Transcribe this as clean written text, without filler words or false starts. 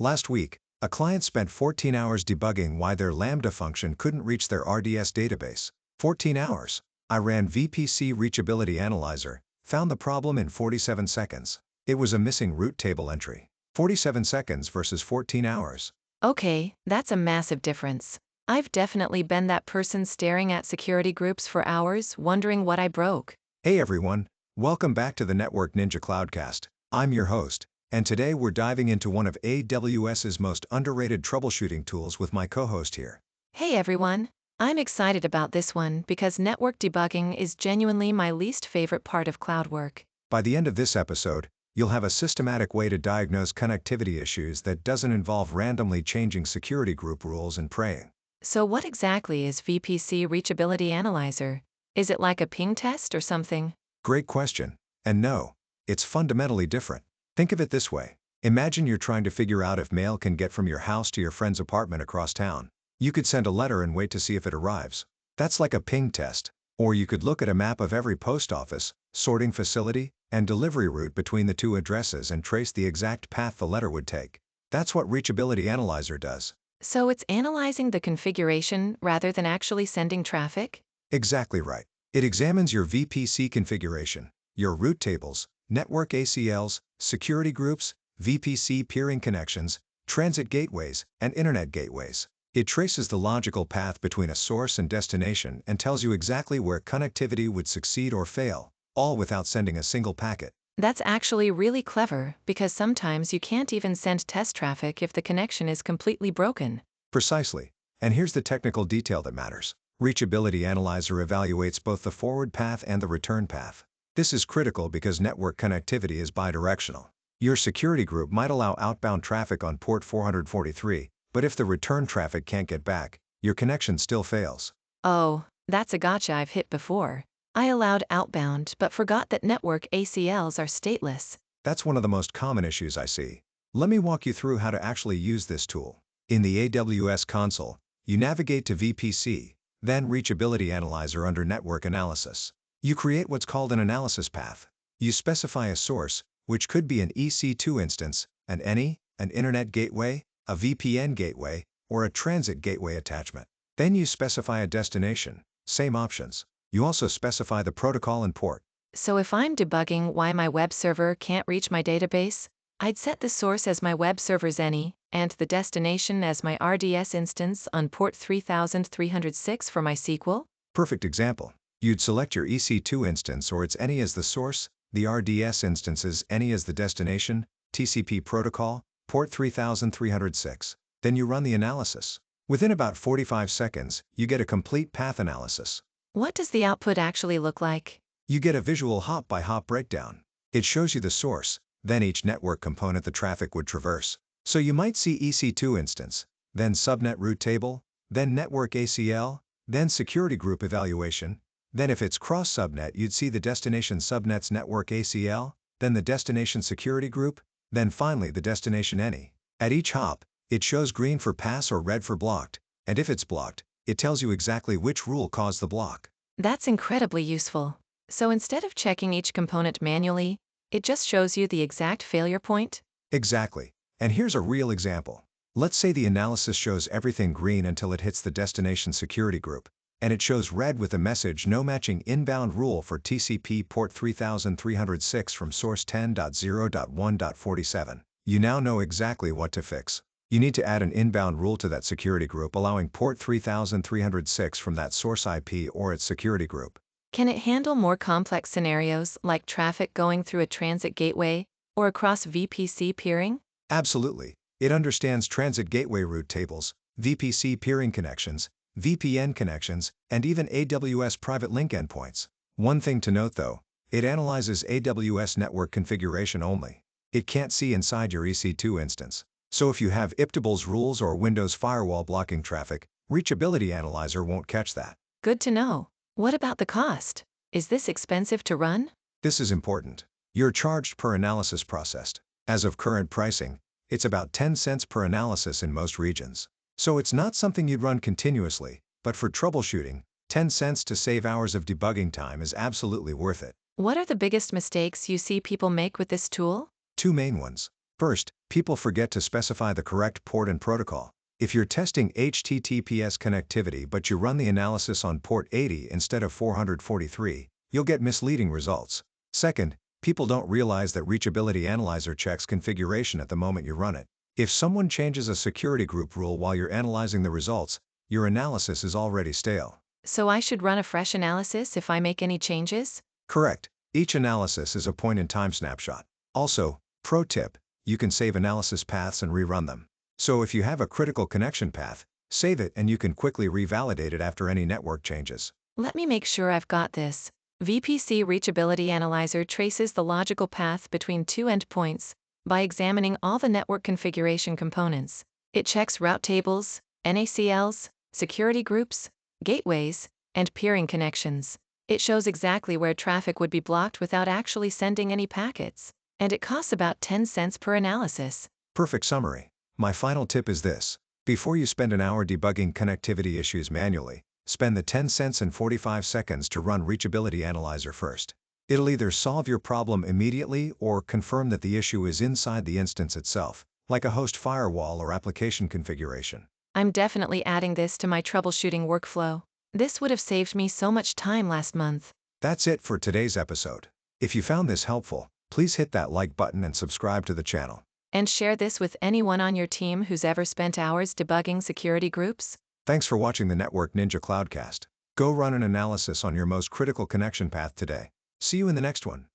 Last week, a client spent 14 hours debugging why their Lambda function couldn't reach their RDS database. 14 hours. I ran VPC Reachability Analyzer, found the problem in 47 seconds. It was a missing root table entry. 47 seconds versus 14 hours. Okay, that's a massive difference. I've definitely been that person staring at security groups for hours, wondering what I broke. Hey everyone, welcome back to the Network Ninja Cloudcast. I'm your host, and today we're diving into one of AWS's most underrated troubleshooting tools with my co-host here. Hey everyone, I'm excited about this one because network debugging is genuinely my least favorite part of cloud work. By the end of this episode, you'll have a systematic way to diagnose connectivity issues that doesn't involve randomly changing security group rules and praying. So what exactly is VPC Reachability Analyzer? Is it like a ping test or something? Great question. And no, it's fundamentally different. Think of it this way. Imagine you're trying to figure out if mail can get from your house to your friend's apartment across town. You could send a letter and wait to see if it arrives. That's like a ping test. Or you could look at a map of every post office, sorting facility, and delivery route between the two addresses and trace the exact path the letter would take. That's what Reachability Analyzer does. So it's analyzing the configuration rather than actually sending traffic? Exactly right. It examines your VPC configuration, your route tables, network ACLs, security groups, VPC peering connections, transit gateways, and internet gateways. It traces the logical path between a source and destination and tells you exactly where connectivity would succeed or fail, all without sending a single packet. That's actually really clever because sometimes you can't even send test traffic if the connection is completely broken. Precisely. And here's the technical detail that matters. Reachability Analyzer evaluates both the forward path and the return path. This is critical because network connectivity is bidirectional. Your security group might allow outbound traffic on port 443, but if the return traffic can't get back, your connection still fails. Oh, that's a gotcha I've hit before. I allowed outbound but forgot that network ACLs are stateless. That's one of the most common issues I see. Let me walk you through how to actually use this tool. In the AWS console, you navigate to VPC, then Reachability Analyzer under Network Analysis. You create what's called an analysis path. You specify a source, which could be an EC2 instance, an NE, an internet gateway, a VPN gateway, or a transit gateway attachment. Then you specify a destination, same options. You also specify the protocol and port. So if I'm debugging why my web server can't reach my database, I'd set the source as my web server's NE, and the destination as my RDS instance on port 3306 for my SQL? Perfect example. You'd select your EC2 instance or its NE as the source, the RDS instance's NE as the destination, TCP protocol, port 3306. Then you run the analysis. Within about 45 seconds, you get a complete path analysis. What does the output actually look like? You get a visual hop-by-hop breakdown. It shows you the source, then each network component the traffic would traverse. So you might see EC2 instance, then subnet route table, then network ACL, then security group evaluation. Then if it's cross-subnet, you'd see the destination subnet's network ACL, then the destination security group, then finally the destination NE. At each hop, it shows green for pass or red for blocked, and if it's blocked, it tells you exactly which rule caused the block. That's incredibly useful. So instead of checking each component manually, it just shows you the exact failure point? Exactly. And here's a real example. Let's say the analysis shows everything green until it hits the destination security group, and it shows red with a message no matching inbound rule for TCP port 3306 from source 10.0.1.47. You now know exactly what to fix. You need to add an inbound rule to that security group allowing port 3306 from that source IP or its security group. Can it handle more complex scenarios like traffic going through a transit gateway or across VPC peering? Absolutely. It understands transit gateway route tables, VPC peering connections, VPN connections, and even AWS private link endpoints. One thing to note though, it analyzes AWS network configuration only. It can't see inside your EC2 instance. So if you have IPTABLE's rules or Windows firewall blocking traffic, Reachability Analyzer won't catch that. Good to know. What about the cost? Is this expensive to run? This is important. You're charged per analysis processed. As of current pricing, it's about 10 cents per analysis in most regions. So it's not something you'd run continuously, but for troubleshooting, 10 cents to save hours of debugging time is absolutely worth it. What are the biggest mistakes you see people make with this tool? Two main ones. First, people forget to specify the correct port and protocol. If you're testing HTTPS connectivity but you run the analysis on port 80 instead of 443, you'll get misleading results. Second, people don't realize that Reachability Analyzer checks configuration at the moment you run it. If someone changes a security group rule while you're analyzing the results, your analysis is already stale. So I should run a fresh analysis if I make any changes? Correct. Each analysis is a point-in-time snapshot. Also, pro tip, you can save analysis paths and rerun them. So if you have a critical connection path, save it and you can quickly revalidate it after any network changes. Let me make sure I've got this. VPC Reachability Analyzer traces the logical path between two endpoints by examining all the network configuration components. It checks route tables, NACLs, security groups, gateways, and peering connections. It shows exactly where traffic would be blocked without actually sending any packets. And it costs about 10 cents per analysis. Perfect summary. My final tip is this. Before you spend an hour debugging connectivity issues manually, spend the 10 cents and 45 seconds to run Reachability Analyzer first. It'll either solve your problem immediately or confirm that the issue is inside the instance itself, like a host firewall or application configuration. I'm definitely adding this to my troubleshooting workflow. This would have saved me so much time last month. That's it for today's episode. If you found this helpful, please hit that like button and subscribe to the channel. And share this with anyone on your team who's ever spent hours debugging security groups. Thanks for watching the Network Ninja Cloudcast. Go run an analysis on your most critical connection path today. See you in the next one.